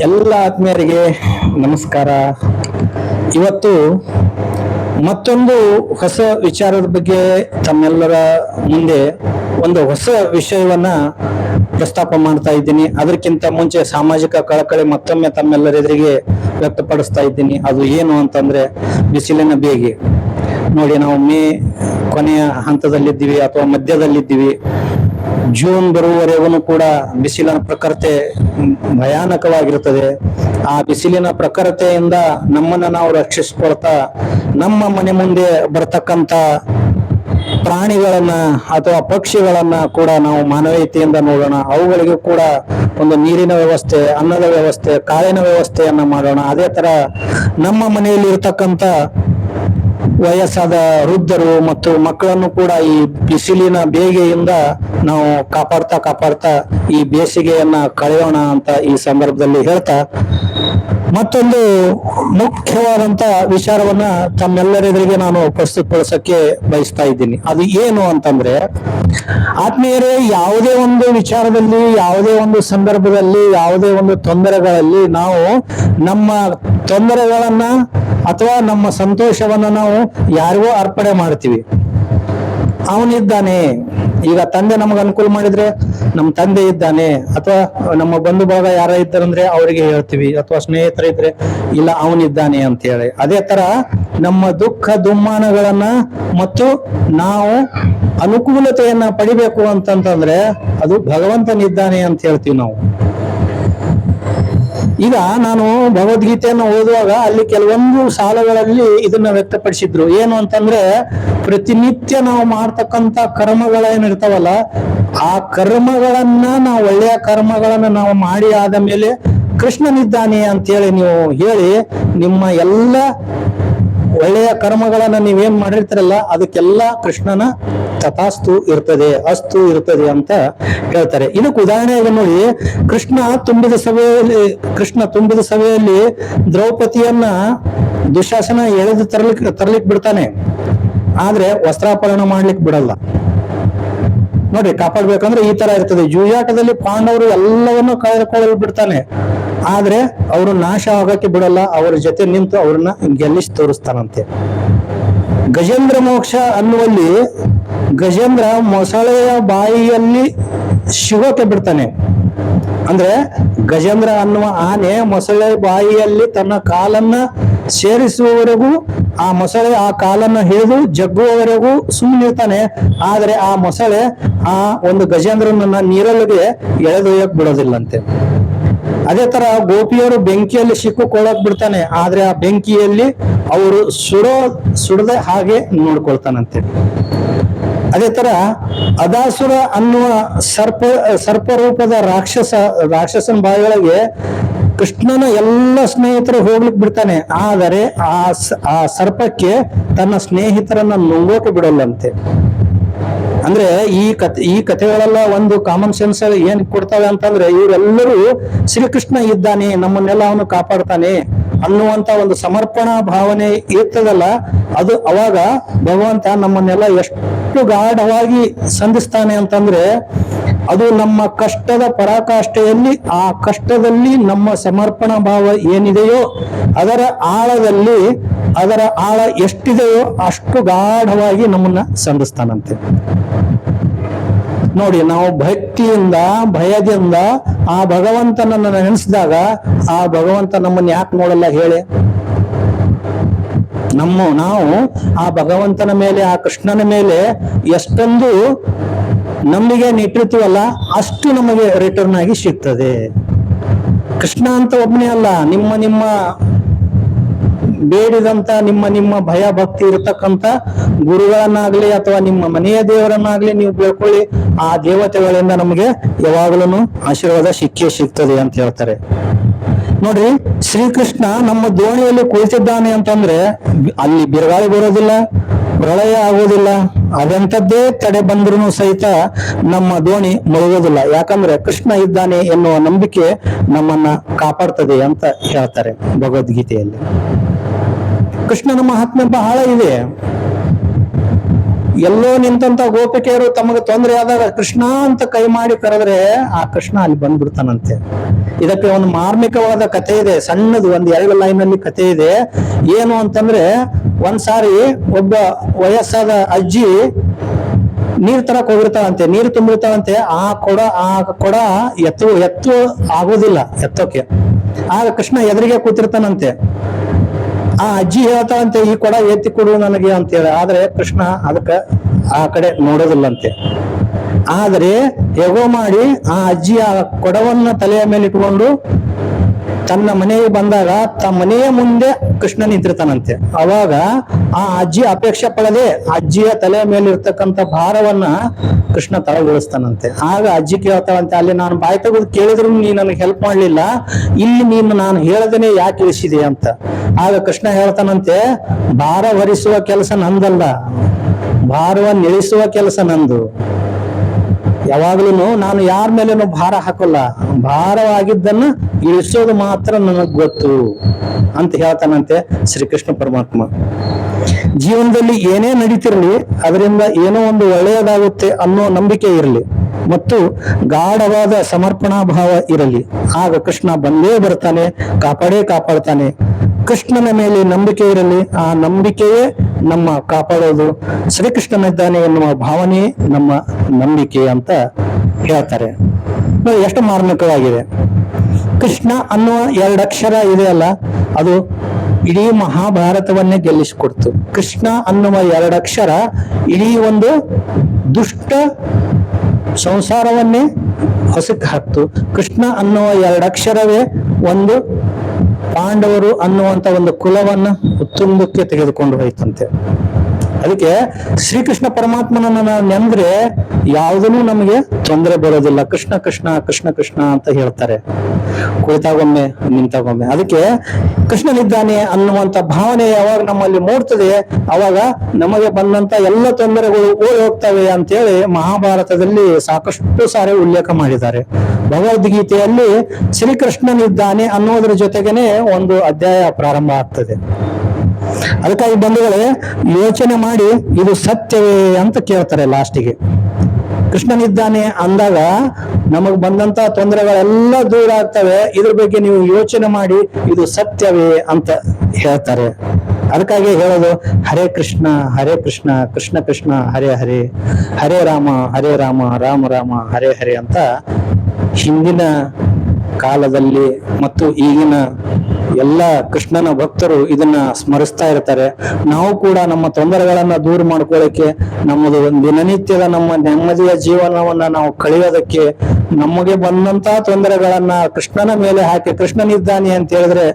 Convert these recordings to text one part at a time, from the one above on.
ಎಲ್ಲ ಆತ್ಮೀಯರಿಗೆ ನಮಸ್ಕಾರ. ಇವತ್ತು ಮತ್ತೊಂದು ಹೊಸ ವಿಚಾರದ ಬಗ್ಗೆ ತಮ್ಮೆಲ್ಲರ ಮುಂದೆ ಒಂದು ಹೊಸ ವಿಷಯವನ್ನ ಪ್ರಸ್ತಾಪ ಮಾಡ್ತಾ ಇದ್ದೀನಿ. ಅದಕ್ಕಿಂತ ಮುಂಚೆ ಸಾಮಾಜಿಕ ಕಳಕಳಿ ಮತ್ತೊಮ್ಮೆ ತಮ್ಮೆಲ್ಲರೆದುರಿಗೆ ವ್ಯಕ್ತಪಡಿಸ್ತಾ ಇದ್ದೀನಿ. ಅದು ಏನು ಅಂತಂದ್ರೆ ಬಿಸಿಲಿನ ಬೇಗೆ. ನೋಡಿ, ನಾವು ಮೇ ಕೊನೆಯ ಹಂತದಲ್ಲಿದ್ದೀವಿ ಅಥವಾ ಮಧ್ಯದಲ್ಲಿದ್ದೀವಿ. ಜೂನ್ ಬರುವವರೆಗೂ ಕೂಡ ಬಿಸಿಲಿನ ಪ್ರಖರತೆ ಭಯಾನಕವಾಗಿರುತ್ತದೆ. ಆ ಬಿಸಿಲಿನ ಪ್ರಖರತೆಯಿಂದ ನಮ್ಮನ್ನ ನಾವು ರಕ್ಷಿಸಿಕೊಳ್ತಾ ನಮ್ಮ ಮನೆ ಮುಂದೆ ಬರ್ತಕ್ಕಂಥ ಪ್ರಾಣಿಗಳನ್ನ ಅಥವಾ ಪಕ್ಷಿಗಳನ್ನ ಕೂಡ ನಾವು ಮಾನವೀಯತೆಯಿಂದ ನೋಡೋಣ. ಅವುಗಳಿಗೂ ಕೂಡ ಒಂದು ನೀರಿನ ವ್ಯವಸ್ಥೆ, ಅನ್ನದ ವ್ಯವಸ್ಥೆ, ಕಾಳಿನ ವ್ಯವಸ್ಥೆಯನ್ನ ಮಾಡೋಣ. ಅದೇ ತರ ನಮ್ಮ ಮನೆಯಲ್ಲಿ ಇರತಕ್ಕಂಥ ವಯಸ್ಸಾದ ವೃದ್ಧರು ಮತ್ತು ಮಕ್ಕಳನ್ನು ಕೂಡ ಈ ಬಿಸಿಲಿನ ಬೇಗೆಯಿಂದ ನಾವು ಕಾಪಾಡ್ತಾ ಈ ಬೇಸಿಗೆಯನ್ನ ಕಳೆಯೋಣ ಅಂತ ಈ ಸಂದರ್ಭದಲ್ಲಿ ಹೇಳ್ತಾ ಮತ್ತೊಂದು ಮುಖ್ಯವಾದಂತ ವಿಚಾರವನ್ನ ತಮ್ಮೆಲ್ಲರೆದುರಿಗೆ ನಾನು ಪ್ರಸ್ತುತಪಡಿಸಕ್ಕೆ ಬಯಸ್ತಾ ಇದ್ದೀನಿ. ಅದು ಏನು ಅಂತಂದ್ರೆ, ಆತ್ಮೀಯರೇ, ಯಾವುದೇ ಒಂದು ವಿಚಾರದಲ್ಲಿ, ಯಾವುದೇ ಒಂದು ಸಂದರ್ಭದಲ್ಲಿ, ಯಾವುದೇ ಒಂದು ತೊಂದರೆಗಳಲ್ಲಿ ನಾವು ನಮ್ಮ ತೊಂದರೆಗಳನ್ನ ಅಥವಾ ನಮ್ಮ ಸಂತೋಷವನ್ನ ನಾವು ಯಾರಿಗೋ ಅರ್ಪಣೆ ಮಾಡ್ತೀವಿ. ಅವನಿದ್ದಾನೆ. ಈಗ ತಂದೆ ನಮಗೆ ಅನುಕೂಲ ಮಾಡಿದ್ರೆ ನಮ್ಮ ತಂದೆ ಇದ್ದಾನೆ, ಅಥವಾ ನಮ್ಮ ಬಂಧು ಬಳಗ ಯಾರ ಇದ್ದಾರಂದ್ರೆ ಅವರಿಗೆ ಹೇಳ್ತೀವಿ, ಅಥವಾ ಸ್ನೇಹಿತರ ಇದ್ರೆ ಇಲ್ಲ ಅವನಿದ್ದಾನೆ ಅಂತ ಹೇಳಿ. ಅದೇ ತರ ನಮ್ಮ ದುಃಖ ದುಮ್ಮಾನಗಳನ್ನ ಮತ್ತು ನಾವು ಅನುಕೂಲತೆಯನ್ನ ಪಡಿಬೇಕು ಅಂತಂತಂದ್ರೆ ಅದು ಭಗವಂತನಿದ್ದಾನೆ ಅಂತ ಹೇಳ್ತೀವಿ ನಾವು. ಈಗ ನಾನು ಭಗವದ್ಗೀತೆಯನ್ನು ಓದುವಾಗ ಅಲ್ಲಿ ಕೆಲವೊಂದು ಸಾಲಗಳಲ್ಲಿ ಇದನ್ನ ವ್ಯಕ್ತಪಡಿಸಿದ್ರು. ಏನು ಅಂತಂದ್ರೆ, ಪ್ರತಿನಿತ್ಯ ನಾವು ಮಾಡ್ತಕ್ಕಂಥ ಕರ್ಮಗಳೇನಿರ್ತಾವಲ್ಲ, ಆ ಕರ್ಮಗಳನ್ನ ನಾವು ಒಳ್ಳೆಯ ಕರ್ಮಗಳನ್ನ ನಾವು ಮಾಡಿ ಆದ ಮೇಲೆ ಕೃಷ್ಣನಿದ್ದಾನೆ ಅಂತೇಳಿ ನೀವು ಹೇಳಿ ನಿಮ್ಮ ಎಲ್ಲ ಒಳ್ಳೆಯ ಕರ್ಮಗಳನ್ನ ನೀವೇನ್ ಮಾಡಿರ್ತೀರಲ್ಲ ಅದಕ್ಕೆಲ್ಲ ಕೃಷ್ಣನ ತಥಾಸ್ತು ಇರ್ತದೆ, ಅಸ್ತು ಇರ್ತದೆ ಅಂತ ಹೇಳ್ತಾರೆ. ಇದಕ್ಕೆ ಉದಾಹರಣೆಗೆ ನೋಡಿ, ಕೃಷ್ಣ ತುಂಬಿದ ಸಭೆಯಲ್ಲಿ ದ್ರೌಪದಿಯನ್ನ ದುಶಾಸನ ಎಳೆದು ತರ್ಲಿಕ್ ಬಿಡ್ತಾನೆ, ಆದ್ರೆ ವಸ್ತ್ರಾಪರಣ ಮಾಡ್ಲಿಕ್ಕೆ ಬಿಡಲ್ಲ. ನೋಡಿ, ಕಾಪಾಡ್ಬೇಕಂದ್ರೆ ಈ ತರ ಇರ್ತದೆ. ಜೂಜಾಟದಲ್ಲಿ ಪಾಂಡವರು ಎಲ್ಲವನ್ನೂ ಕಳೆದುಕೊಳ್ಳಲು ಬಿಡ್ತಾನೆ, ಆದ್ರೆ ಅವರು ನಾಶ ಆಗಕ್ಕೆ ಬಿಡಲ್ಲ. ಅವ್ರ ಜೊತೆ ನಿಂತು ಅವ್ರನ್ನ ಗೆಲ್ಲಿಸಿ ತೋರಿಸ್ತಾನಂತೆ. ಗಜೇಂದ್ರ ಮೋಕ್ಷ ಅನ್ನುವಲ್ಲಿ ಗಜೇಂದ್ರ ಮೊಸಳೆಯ ಬಾಯಿಯಲ್ಲಿ ಶಿವಕ್ಕೆ ಬಿಡ್ತಾನೆ. ಅಂದ್ರೆ ಗಜೇಂದ್ರ ಅನ್ನುವ ಆನೆ ಮೊಸಳೆ ಬಾಯಿಯಲ್ಲಿ ತನ್ನ ಕಾಲನ್ನ ಸೇರಿಸುವವರೆಗೂ ಆ ಮೊಸಳೆ ಆ ಕಾಲನ್ನ ಹಿಡಿದು ಜಗ್ಗುವವರೆಗೂ ಸುಮ್ಮನಿರ್ತಾನೆ. ಆದ್ರೆ ಆ ಮೊಸಳೆ ಆ ಒಂದು ಗಜೇಂದ್ರನನ್ನ ನೀರಲ್ಲಿಗೆ ಎಳೆದೊಯ್ಯಕ್ ಬಿಡೋದಿಲ್ಲಂತೆ. ಅದೇ ತರ ಗೋಪಿಯರು ಬೆಂಕಿಯಲ್ಲಿ ಸಿಕ್ಕಿಕೊಳ್ಳಕ್ ಬಿಡ್ತಾನೆ, ಆದ್ರೆ ಆ ಬೆಂಕಿಯಲ್ಲಿ ಅವರು ಸುಡದೆ ಹಾಗೆ ನೋಡ್ಕೊಳ್ತಾನಂತೆ. ಅದೇ ತರ ಅದಾಸುರ ಅನ್ನುವ ಸರ್ಪರೂಪದ ರಾಕ್ಷಸನ ಬಾಯಿಗಳಿಗೆ ಕೃಷ್ಣನ ಎಲ್ಲ ಸ್ನೇಹಿತರು ಹೋಗ್ಲಿಕ್ಕೆ ಬಿಡ್ತಾನೆ, ಆದರೆ ಆ ಸರ್ಪಕ್ಕೆ ತನ್ನ ಸ್ನೇಹಿತರನ್ನ ನುಂಗೋಕೆ ಬಿಡಲ್ಲಂತೆ. ಅಂದ್ರೆ ಈ ಕಥೆಗಳೆಲ್ಲ ಒಂದು ಕಾಮನ್ ಸೆನ್ಸ್ ಏನ್ ಕೊಡ್ತಾವೆ ಅಂತಂದ್ರೆ, ಇವರೆಲ್ಲರೂ ಶ್ರೀಕೃಷ್ಣ ಇದ್ದಾನೆ, ನಮ್ಮನ್ನೆಲ್ಲ ಅವನು ಕಾಪಾಡ್ತಾನೆ ಅನ್ನುವಂತ ಒಂದು ಸಮರ್ಪಣಾ ಭಾವನೆ ಇರ್ತದಲ್ಲ, ಅದು ಅವಾಗ ಭಗವಂತ ನಮ್ಮನ್ನೆಲ್ಲ ಎಷ್ಟು ಗಾಢವಾಗಿ ಸಂಧಿಸ್ತಾನೆ ಅಂತಂದ್ರೆ, ಅದು ನಮ್ಮ ಕಷ್ಟದ ಪರಾಕಾಷ್ಠೆಯಲ್ಲಿ, ಆ ಕಷ್ಟದಲ್ಲಿ ನಮ್ಮ ಸಮರ್ಪಣಾ ಭಾವ ಏನಿದೆಯೋ ಅದರ ಆಳ ಎಷ್ಟಿದೆಯೋ ಅಷ್ಟು ಗಾಢವಾಗಿ ನಮ್ಮನ್ನ ಸಂಧಿಸ್ತಾನಂತೆ. ನೋಡಿ, ನಾವು ಭಕ್ತಿಯಿಂದ ಭಯದಿಂದ ಆ ಭಗವಂತನನ್ನ ನೆನೆಸಿದಾಗ ಆ ಭಗವಂತ ನಮ್ಮನ್ನ ಯಾಕೆ ನೋಡಲ್ಲ ಹೇಳಿ? ನಾವು ಆ ಭಗವಂತನ ಮೇಲೆ, ಆ ಕೃಷ್ಣನ ಮೇಲೆ ಎಷ್ಟೊಂದು ನಂಬಿಕೆ ಇಟ್ಟಿರ್ತೀವಲ್ಲ ಅಷ್ಟು ನಮಗೆ ರಿಟರ್ನ್ ಆಗಿ ಸಿಗ್ತದೆ. ಕೃಷ್ಣ ಅಂತ ಒಬ್ಬನೇ ಅಲ್ಲ, ನಿಮ್ಮ ಬೇಡಿದಂತ ನಿಮ್ಮ ಭಯ ಭಕ್ತಿ ಇರತಕ್ಕಂತ ಗುರುಗಳನ್ನಾಗ್ಲಿ ಅಥವಾ ನಿಮ್ಮ ಮನೆಯ ದೇವರನ್ನಾಗ್ಲಿ ನೀವು ಬೇಡ್ಕೊಳ್ಳಿ, ಆ ದೇವತೆಗಳಿಂದ ನಮಗೆ ಯಾವಾಗಲೂ ಆಶೀರ್ವಾದ ಸಿಗ್ತದೆ ಅಂತ ಹೇಳ್ತಾರೆ. ನೋಡ್ರಿ, ಶ್ರೀಕೃಷ್ಣ ನಮ್ಮ ದೋಣಿಯಲ್ಲಿ ಕುಳಿತಿದ್ದಾನೆ ಅಂತಂದ್ರೆ ಅಲ್ಲಿ ಬಿರುಗಾಳಿ ಬರೋದಿಲ್ಲ, ಪ್ರಳಯ ಆಗೋದಿಲ್ಲ, ಅದೆಂಥದ್ದೇ ತಡೆ ಬಂದ್ರೂ ಸಹಿತ ನಮ್ಮ ದೋಣಿ ಮುಳುಗೋದಿಲ್ಲ. ಯಾಕಂದ್ರೆ ಕೃಷ್ಣ ಇದ್ದಾನೆ ಎನ್ನುವ ನಂಬಿಕೆ ನಮ್ಮನ್ನ ಕಾಪಾಡ್ತದೆ ಅಂತ ಹೇಳ್ತಾರೆ ಭಗವದ್ಗೀತೆಯಲ್ಲಿ. ಕೃಷ್ಣನ ಮಹಾತ್ಮೆ ಬಹಳ ಇದೆ. ಎಲ್ಲೋ ನಿಂತಂತ ಗೋಪಿಕೆಯರು ತಮಗೆ ತೊಂದರೆ ಆದಾಗ ಕೃಷ್ಣ ಅಂತ ಕೈ ಮಾಡಿ ಕರೆದ್ರೆ ಆ ಕೃಷ್ಣ ಅಲ್ಲಿ ಬಂದ್ಬಿಡ್ತಾನಂತೆ. ಇದಕ್ಕೆ ಒಂದು ಮಾರ್ಮಿಕವಾದ ಕಥೆ ಇದೆ, ಸಣ್ಣದು ಒಂದ್ 2 ಲೈನ್ ಅಲ್ಲಿ ಕಥೆ ಇದೆ. ಏನು ಅಂತಂದ್ರೆ, ಒಂದ್ಸಾರಿ ಒಬ್ಬ ವಯಸ್ಸಾದ ಅಜ್ಜಿ ನೀರ್ ತರಕ್ ಹೋಗಿರ್ತಾವಂತೆ, ನೀರು ತುಂಬಿರ್ತಾವಂತೆ. ಆ ಕೊಡ ಎತ್ತು ಆಗೋದಿಲ್ಲ ಎತ್ತೋಕೆ. ಆಗ ಕೃಷ್ಣ ಎದುರಿಗೆ ಕೂತಿರ್ತಾನಂತೆ. ಆ ಅಜ್ಜಿ ಹೇಳ್ತಾವಂತೆ, ಈ ಕೊಡ ಎತ್ತಿ ಕೊಡು ನನಗೆ ಅಂತೇಳಿ. ಆದ್ರೆ ಕೃಷ್ಣ ಅದಕ್ಕ ಆ ಕಡೆ ನೋಡೋದಿಲ್ಲಂತೆ. ಆದ್ರೆ ಹೇಗೋ ಮಾಡಿ ಆ ಅಜ್ಜಿ ಆ ಕೊಡವನ್ನ ತಲೆಯ ಮೇಲೆ ಇಟ್ಕೊಂಡು ತನ್ನ ಮನೆಗೆ ಬಂದಾಗ ಮನೆಯ ಮುಂದೆ ಕೃಷ್ಣ ನಿಂತಿರ್ತಾನಂತೆ. ಅವಾಗ ಆ ಅಜ್ಜಿ ಅಪೇಕ್ಷೆ ಪಡದೆ ಅಜ್ಜಿಯ ತಲೆಯ ಮೇಲೆ ಇರ್ತಕ್ಕಂಥ ಭಾರವನ್ನ ಕೃಷ್ಣ ತಳಗೊಳಿಸ್ತಾನಂತೆ. ಆಗ ಅಜ್ಜಿ ಕೇಳ್ತಾಳಂತೆ, ಅಲ್ಲಿ ನಾನು ಬಾಯಿ ತೆಗೆದು ಕೇಳಿದ್ರು ನೀ ನನಗೆ ಹೆಲ್ಪ್ ಮಾಡ್ಲಿಲ್ಲ, ಇಲ್ಲಿ ನೀನು ನಾನು ಹೇಳದೇನೆ ಯಾಕೆ ಇಳಿಸಿದೆ ಅಂತ. ಆಗ ಕೃಷ್ಣ ಹೇಳ್ತಾನಂತೆ, ಭಾರ ಹೊರಿಸುವ ಕೆಲಸ ನಂದಲ್ಲ, ಭಾರವನ್ನು ಇಳಿಸುವ ಕೆಲಸ ನಂದು. ಯಾವಾಗ್ಲೂ ನಾನು ಯಾರ ಮೇಲೇನು ಭಾರ ಹಾಕಲ್ಲ, ಭಾರವಾಗಿದ್ದನ್ನು ಇಳಿಸೋದು ಮಾತ್ರ ನನಗ್ ಗೊತ್ತು ಅಂತ ಹೇಳ್ತಾನಂತೆ ಶ್ರೀಕೃಷ್ಣ ಪರಮಾತ್ಮ. ಜೀವನದಲ್ಲಿ ಏನೇ ನಡೀತಿರ್ಲಿ ಅದರಿಂದ ಏನೋ ಒಂದು ಒಳ್ಳೆಯದಾಗುತ್ತೆ ಅನ್ನೋ ನಂಬಿಕೆ ಇರಲಿ ಮತ್ತು ಗಾಢವಾದ ಸಮರ್ಪಣಾ ಭಾವ ಇರಲಿ. ಆಗ ಕೃಷ್ಣ ಬಂದೇ ಬರ್ತಾನೆ, ಕಾಪಾಡ್ತಾನೆ. ಕೃಷ್ಣನ ಮೇಲೆ ನಂಬಿಕೆ ಇರಲಿ, ಆ ನಂಬಿಕೆಯೇ ನಮ್ಮ ಕಾಪಾಡೋದು. ಶ್ರೀಕೃಷ್ಣನಿದ್ದಾನೆ ಎನ್ನುವ ಭಾವನೆ ನಮ್ಮ ನಂಬಿಕೆ ಅಂತ ಹೇಳ್ತಾರೆ. ಎಷ್ಟು ಮಾರ್ಮಿಕವಾಗಿದೆ. ಕೃಷ್ಣ ಅನ್ನುವ 2 ಅಕ್ಷರ ಇದೆಯಲ್ಲ, ಅದು ಇಡೀ ಮಹಾಭಾರತವನ್ನೇ ಗೆಲ್ಲಿಸಿಕೊಡ್ತು. ಕೃಷ್ಣ ಅನ್ನುವ 2 ಅಕ್ಷರ ಇಡೀ ಒಂದು ದುಷ್ಟ ಸಂಸಾರವನ್ನೇ ಹೊಸಕ್ಕೆ ಹಾಕ್ತು. ಕೃಷ್ಣ ಅನ್ನುವ 2 ಅಕ್ಷರವೇ ಒಂದು ಪಾಂಡವರು ಅನ್ನುವಂತ ಒಂದು ಕುಲವನ್ನ ಉತ್ತುಂಗಕ್ಕೆ ತೆಗೆದುಕೊಂಡು ಹೋಯ್ತಂತೆ. ಅದಕ್ಕೆ ಶ್ರೀಕೃಷ್ಣ ಪರಮಾತ್ಮನನ್ನ ನೆಂದ್ರೆ ಯಾವುದೂ ನಮಗೆ ತೊಂದರೆ ಬರೋದಿಲ್ಲ. ಕೃಷ್ಣ ಕೃಷ್ಣ ಕೃಷ್ಣ ಕೃಷ್ಣ ಅಂತ ಹೇಳ್ತಾರೆ, ಕುಳಿತಾಗೊಮ್ಮೆ ನಿಂತಾಗೊಮ್ಮೆ. ಅದಕ್ಕೆ ಕೃಷ್ಣನಿದ್ದಾನೆ ಅನ್ನುವಂತ ಭಾವನೆ ಯಾವಾಗ ನಮ್ಮಲ್ಲಿ ಮೂಡ್ತದೆ, ಅವಾಗ ನಮಗೆ ಬಂದಂತ ಎಲ್ಲ ತೊಂದರೆಗಳು ಓಡಿ ಹೋಗ್ತವೆ ಅಂತೇಳಿ ಮಹಾಭಾರತದಲ್ಲಿ ಸಾಕಷ್ಟು ಸಾರಿ ಉಲ್ಲೇಖ ಮಾಡಿದ್ದಾರೆ. ಭಗವದ್ಗೀತೆಯಲ್ಲಿ ಶ್ರೀಕೃಷ್ಣನಿದ್ದಾನೆ ಅನ್ನೋದ್ರ ಜೊತೆಗೇನೆ ಒಂದು ಅಧ್ಯಾಯ ಪ್ರಾರಂಭ ಆಗ್ತದೆ. ಅದಕ್ಕಾಗಿ ಬಂಧುಗಳೇ, ಯೋಚನೆ ಮಾಡಿ ಇದು ಸತ್ಯವೇ ಅಂತ ಕೇಳ್ತಾರೆ ಲಾಸ್ಟಿಗೆ. ಕೃಷ್ಣನಿದ್ದಾನೆ ಅಂದಾಗ ನಮಗ್ ಬಂದಂತ ತೊಂದರೆಗಳೆಲ್ಲ ದೂರ ಆಗ್ತವೆ. ಇದ್ರ ಬಗ್ಗೆ ನೀವು ಯೋಚನೆ ಮಾಡಿ ಇದು ಸತ್ಯವೇ ಅಂತ ಹೇಳ್ತಾರೆ. ಅದಕ್ಕಾಗಿ ಹೇಳೋದು ಹರೇ ಕೃಷ್ಣ ಕೃಷ್ಣ ಕೃಷ್ಣ ಹರೇ ಹರೇ, ಹರೇ ರಾಮ ರಾಮ ರಾಮ ಹರೇ ಹರೇ ಅಂತ ಹಿಂದಿನ ಕಾಲದಲ್ಲಿ ಮತ್ತು ಈಗಿನ ಎಲ್ಲ ಕೃಷ್ಣನ ಭಕ್ತರು ಇದನ್ನ ಸ್ಮರಿಸ್ತಾ ಇರ್ತಾರೆ. ನಾವು ಕೂಡ ನಮ್ಮ ತೊಂದರೆಗಳನ್ನ ದೂರ ಮಾಡ್ಕೊಳ್ಳಿಕ್ಕೆ, ನಮ್ಮದು ದಿನನಿತ್ಯದ ನಮ್ಮ ನೆಮ್ಮದಿಯ ಜೀವನವನ್ನ ನಾವು ಕಳೆಯೋದಕ್ಕೆ, ನಮಗೆ ಬಂದಂತ ತೊಂದರೆಗಳನ್ನ ಕೃಷ್ಣನ ಮೇಲೆ ಹಾಕಿ ಕೃಷ್ಣನಿದ್ದಾನೆ ಅಂತ ಹೇಳಿದ್ರೆ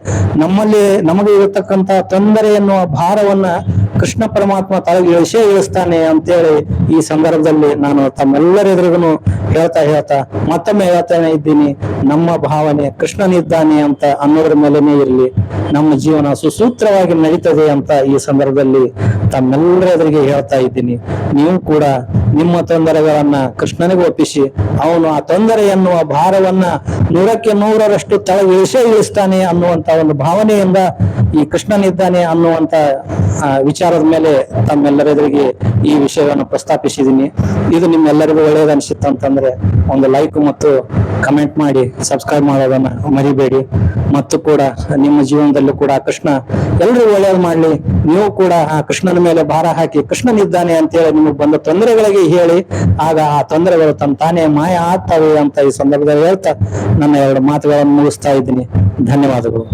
ನಮಗೆ ಇರತಕ್ಕಂತ ತೊಂದರೆ ಎನ್ನುವ ಭಾರವನ್ನ ಕೃಷ್ಣ ಪರಮಾತ್ಮ ತಳಗೆ ಇಳಿಸ್ತಾನೆ ಅಂತೇಳಿ ಈ ಸಂದರ್ಭದಲ್ಲಿ ನಾನು ತಮ್ಮೆಲ್ಲರೆದುರಿಗೂ ಹೇಳ್ತಾ ಮತ್ತೊಮ್ಮೆ ಹೇಳ್ತಾನೆ ಇದ್ದೀನಿ, ನಮ್ಮ ಭಾವನೆ ಕೃಷ್ಣನಿದ್ದಾನೆ ಅಂತ ಅನ್ನೋದ್ರ ಮೇಲೇನೆ ಇರಲಿ, ನಮ್ಮ ಜೀವನ ಸುಸೂತ್ರವಾಗಿ ನಡೀತದೆ ಅಂತ ಈ ಸಂದರ್ಭದಲ್ಲಿ ತಮ್ಮೆಲ್ಲರೆದುರಿಗೆ ಹೇಳ್ತಾ ಇದ್ದೀನಿ. ನೀವು ಕೂಡ ನಿಮ್ಮ ತೊಂದರೆಗಳನ್ನ ಕೃಷ್ಣನಿಗೆ ಒಪ್ಪಿಸಿ, ಅವನು ಆ ತೊಂದರೆ ಎನ್ನುವ ಭಾರವನ್ನ 100ಕ್ಕೆ 100ರಷ್ಟು ತಳಗೆ ಇಳಿಸ್ತಾನೆ ಅನ್ನುವಂತ ಒಂದು ಭಾವನೆಯಿಂದ ಈ ಕೃಷ್ಣನಿದ್ದಾನೆ ಅನ್ನುವಂತ ವಿಚಾರದ ಮೇಲೆ ತಮ್ಮೆಲ್ಲರೆದುರಿಗೆ ಈ ವಿಷಯವನ್ನು ಪ್ರಸ್ತಾಪಿಸಿದ್ದೀನಿ. ಇದು ನಿಮ್ಮೆಲ್ಲರಿಗೂ ಒಳ್ಳೆಯದನ್ಸಿತ್ತು ಅಂತಂದ್ರೆ ಒಂದು ಲೈಕ್ ಮತ್ತು ಕಮೆಂಟ್ ಮಾಡಿ ಸಬ್ಸ್ಕ್ರೈಬ್ ಮಾಡೋದನ್ನ ಮರಿಬೇಡಿ. ಮತ್ತು ಕೂಡ ನಿಮ್ಮ ಜೀವನದಲ್ಲೂ ಕೂಡ ಕೃಷ್ಣ ಎಲ್ರಿಗೂ ಒಳ್ಳೆಯದು ಮಾಡ್ಲಿ. ನೀವು ಕೂಡ ಆ ಕೃಷ್ಣನ ಮೇಲೆ ಭಾರ ಹಾಕಿ ಕೃಷ್ಣನಿದ್ದಾನೆ ಅಂತ ಹೇಳಿ ನಿಮಗೆ ಬಂದ ತೊಂದರೆಗಳಿಗೆ ಹೇಳಿ, ಆಗ ಆ ತೊಂದರೆಗಳು ತಮ್ಮ ತಾನೇ ಮಾಯ ಆಗ್ತವೆ ಅಂತ ಈ ಸಂದರ್ಭದಲ್ಲಿ ಹೇಳ್ತಾ ನನ್ನ 2 ಮಾತುಗಳನ್ನು ಮುಗಿಸ್ತಾ ಇದ್ದೀನಿ. ಧನ್ಯವಾದಗಳು.